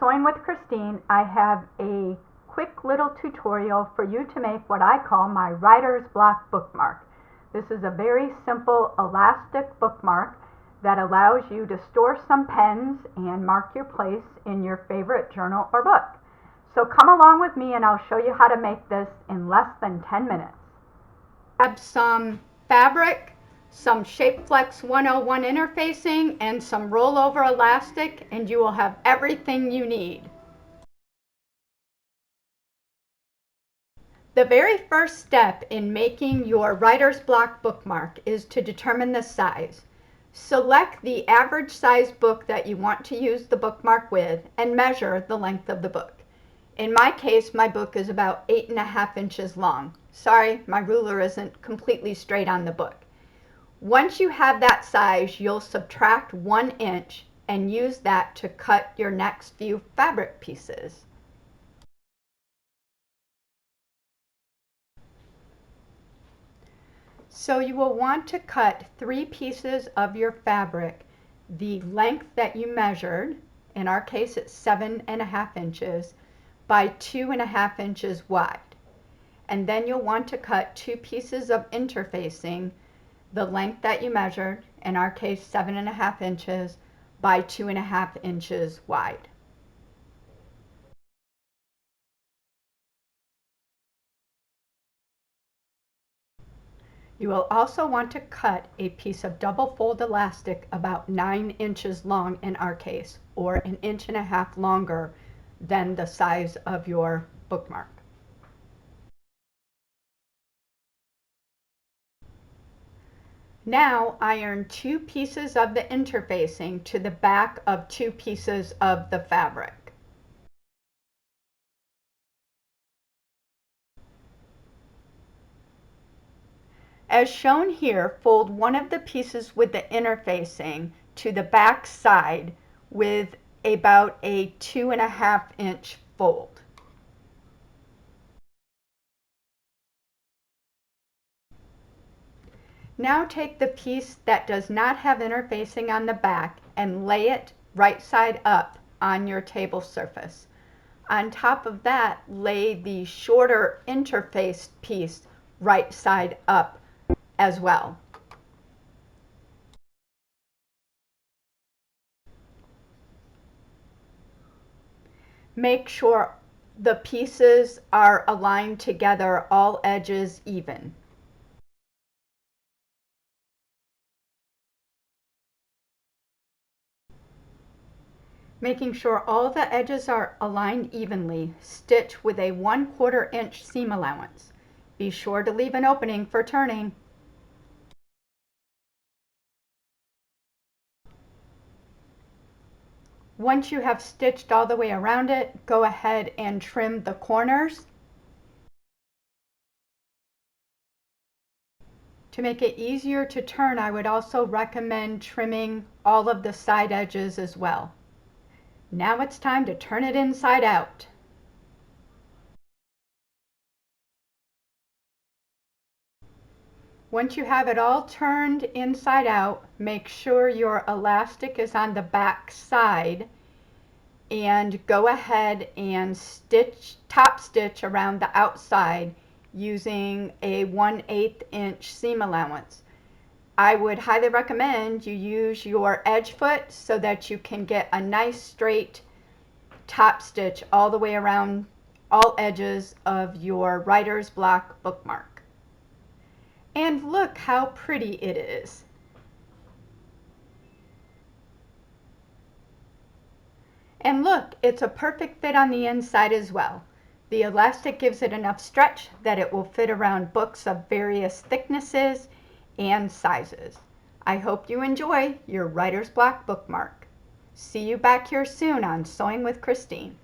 Sewing with Christine, I have a quick little tutorial for you to make what I call my writer's block bookmark. This is a very simple elastic bookmark that allows you to store some pens and mark your place in your favorite journal or book. So come along with me and I'll show you how to make this in less than 10 minutes. Grab some fabric, some ShapeFlex 101 interfacing, and some rollover elastic, and you will have everything you need. The very first step in making your writer's block bookmark is to determine the size. Select the average size book that you want to use the bookmark with and measure the length of the book. In my case, my book is about 8.5 inches long. Sorry, my ruler isn't completely straight on the book. Once you have that size, you'll subtract 1 inch and use that to cut your next few fabric pieces. So you will want to cut 3 pieces of your fabric the length that you measured, in our case it's 7.5 inches, by 2.5 inches wide. And then you'll want to cut 2 pieces of interfacing the length that you measured, in our case 7.5 inches, by 2.5 inches wide. You will also want to cut a piece of double fold elastic about 9 inches long in our case, or 1.5 inches longer than the size of your bookmark. Now iron 2 pieces of the interfacing to the back of 2 pieces of the fabric. As shown here, fold one of the pieces with the interfacing to the back side with about a 2.5 inch fold. Now take the piece that does not have interfacing on the back and lay it right side up on your table surface. On top of that, lay the shorter interfaced piece right side up as well. Make sure the pieces are aligned together, all edges even. Making sure all the edges are aligned evenly, stitch with a 1/4 inch seam allowance. Be sure to leave an opening for turning. Once you have stitched all the way around it, go ahead and trim the corners. To make it easier to turn, I would also recommend trimming all of the side edges as well. Now it's time to turn it inside out. Once you have it all turned inside out, make sure your elastic is on the back side and go ahead and top stitch around the outside using a 1/8 inch seam allowance. I would highly recommend you use your edge foot so that you can get a nice straight top stitch all the way around all edges of your writer's block bookmark. And look how pretty it is. And look, it's a perfect fit on the inside as well. The elastic gives it enough stretch that it will fit around books of various thicknesses and sizes. I hope you enjoy your writer's block bookmark. See you back here soon on Sewing with Christine.